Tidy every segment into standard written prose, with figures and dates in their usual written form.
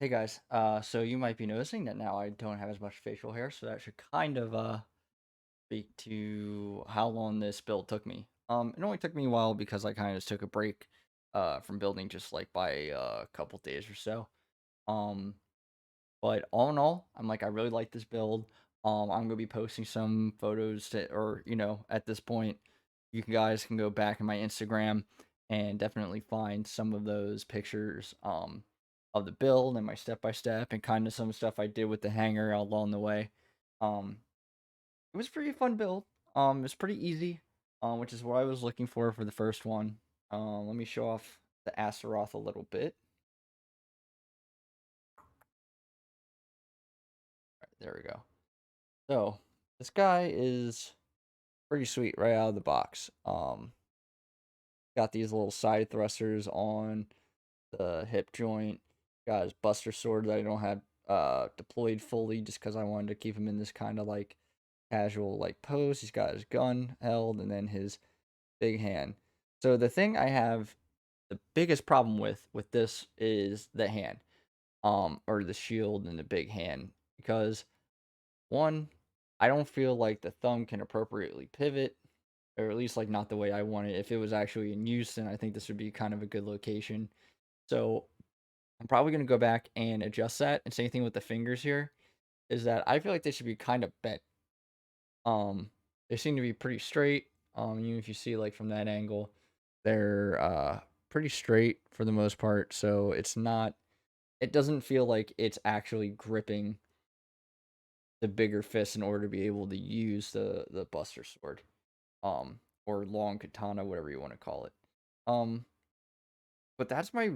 Hey guys, so you might be noticing that now I don't have as much facial hair, so that should kind of speak to how long this build took me. It only took me a while because I kind of just took a break from building just like by a couple days or so. Um, but all in all, I really like this build. I'm gonna be posting some photos or at this point, guys can go back in my Instagram and definitely find some of those pictures of the build and my step by step and kind of some stuff I did with the hanger along the way. Um, it was a pretty fun build. It was pretty easy, which is what I was looking for the first one. Let me show off the Astaroth a little bit. All right, there we go. So this guy is pretty sweet right out of the box. Got these little side thrusters on the hip joint. Got his Buster Sword that I don't have deployed fully just because I wanted to keep him in this kind of like casual like pose. He's got his gun held and then his big hand. So the thing I have the biggest problem with this is the hand, or the shield and the big hand because one, I don't feel like the thumb can appropriately pivot, or at least like not the way I want it. If it was actually in use, then I think this would be kind of a good location. So I'm probably gonna go back and adjust that. And same thing with the fingers here, is that I feel like they should be kind of bent. Um, they seem to be pretty straight. Even if you see like from that angle, they're pretty straight for the most part. So it's not. It doesn't feel like it's actually gripping the bigger fist in order to be able to use the Buster Sword, or long katana, whatever you want to call it. Um, but that's my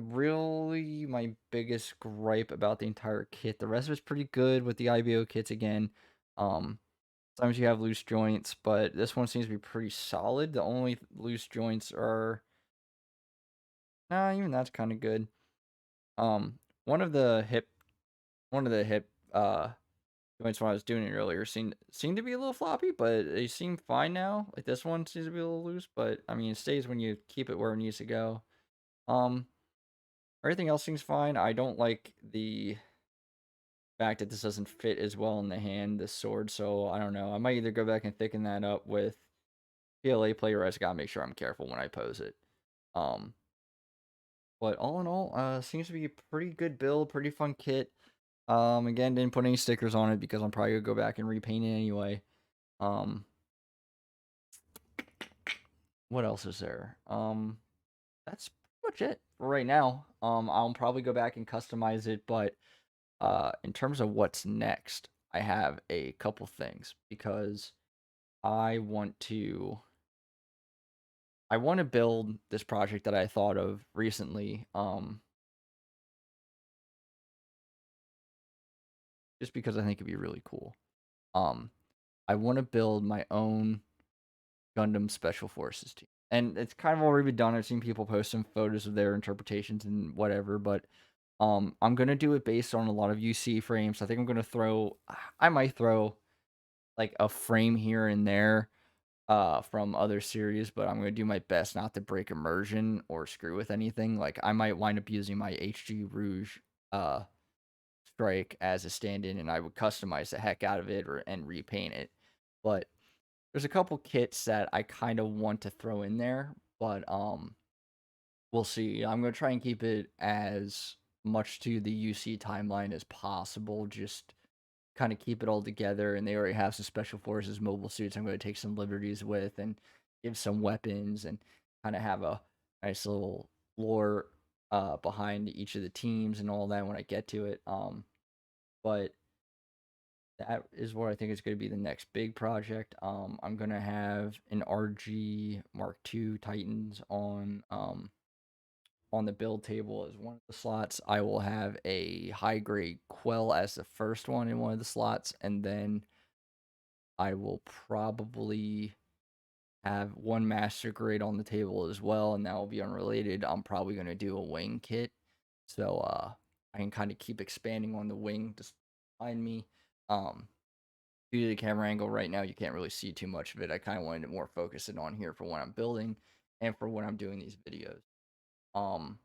biggest gripe about the entire kit. The rest of it's pretty good with the IBO kits again. Um, Sometimes you have loose joints, but this one seems to be pretty solid. The only loose joints are nah, even that's kind of good. Um, one of the hip one of the hip joints when I was doing it earlier seemed to be a little floppy, but they seem fine now. Like this one seems to be a little loose, but I mean it stays when you keep it where it needs to go. Um, Everything else seems fine. I don't like the fact that this doesn't fit as well in the hand, this sword, so I don't know. I might either go back and thicken that up with PLA play, or I just gotta make sure I'm careful when I pose it. Um, but all in all, seems to be a pretty good build, pretty fun kit. Again, didn't put any stickers on it because I'm probably gonna go back and repaint it anyway. Um, what else is there? That's pretty much it for right now. I'll probably go back and customize it, but in terms of what's next, I have a couple things because I want to I want to build this project that I thought of recently. Just because I think it'd be really cool. Um, I want to build my own Gundam Special Forces team. And it's kind of already been done. I've seen people post some photos of their interpretations and whatever, but I'm gonna do it based on a lot of UC frames. I think I might throw like a frame here and there from other series, but I'm gonna do my best not to break immersion or screw with anything. Like I might wind up using my HG Rouge uh strike as a stand-in, and I would customize the heck out of it and repaint it. But there's a couple kits that I kind of want to throw in there, but we'll see. I'm gonna try and keep it as much to the UC timeline as possible. Just kind of keep it all together. And they already have some special forces mobile suits. I'm gonna take some liberties with and give some weapons and kind of have a nice little lore behind each of the teams and all that when I get to it. But that is what I think is going to be the next big project. I'm gonna have an RG Mark II Titans on the build table as one of the slots. I will have a high grade Quell as the first one in one of the slots, and then I will probably have one master grade on the table as well, and that will be unrelated. I'm probably gonna do a wing kit, so I can kind of keep expanding on the wing just behind me. Um, Due to the camera angle right now, you can't really see too much of it. I kind of wanted to more focus it on here for when I'm building and for when I'm doing these videos. Um,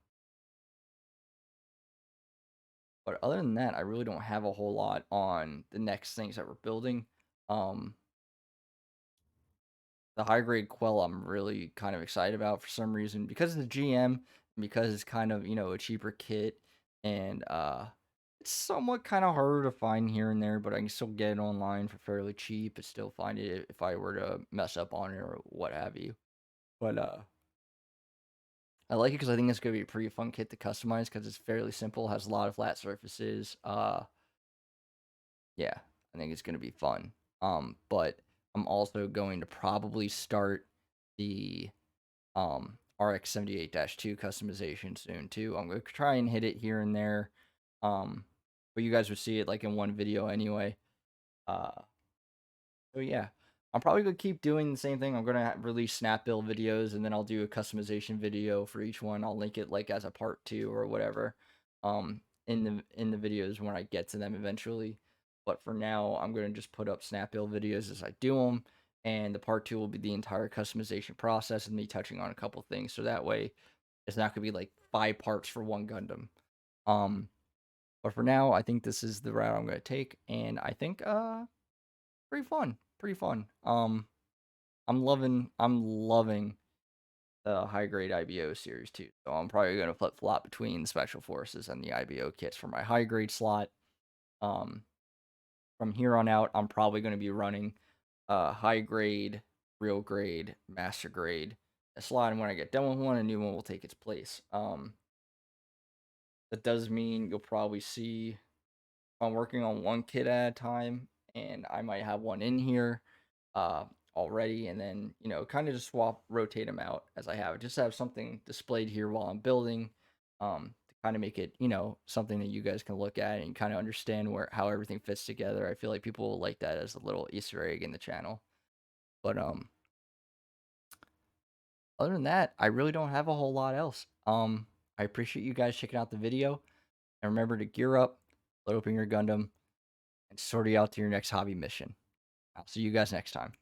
But other than that, I really don't have a whole lot on the next things that we're building. Um, the high grade Quell I'm really kind of excited about for some reason because of the GM, because it's kind of, a cheaper kit, and it's somewhat kind of harder to find here and there, but I can still get it online for fairly cheap and still find it if I were to mess up on it or what have you. But I like it because I think it's gonna be a pretty fun kit to customize because it's fairly simple, has a lot of flat surfaces. Yeah, I think it's gonna be fun. But I'm also going to probably start the RX-78-2 customization soon too. I'm gonna try and hit it here and there. But you guys would see it like in one video anyway. Uh, so yeah, I'm probably gonna keep doing the same thing. I'm gonna release snap build videos, and then I'll do a customization video for each one. I'll link it like as a part 2 or whatever. In the videos when I get to them eventually. But for now, I'm gonna just put up snap build videos as I do them, and the part 2 will be the entire customization process and me touching on a couple things. So that way, it's not gonna be like 5 parts for one Gundam. Um, but for now, I think this is the route I'm gonna take, and I think pretty fun. Pretty fun. I'm loving the high grade IBO series too. So I'm probably gonna flip flop between the special forces and the IBO kits for my high grade slot. Um, from here on out, I'm probably gonna be running high grade, real grade, master grade a slot, and when I get done with one, a new one will take its place. That does mean you'll probably see I'm working on one kit at a time, and I might have one in here uh, already, and then kind of just rotate them out as I have it. Just have something displayed here while I'm building, to kind of make it something that you guys can look at and kind of understand how everything fits together. I feel like people will like that as a little Easter egg in the channel. But other than that, I really don't have a whole lot else. I appreciate you guys checking out the video, and remember to gear up, load open your Gundam, and sort it out to your next hobby mission. I'll see you guys next time.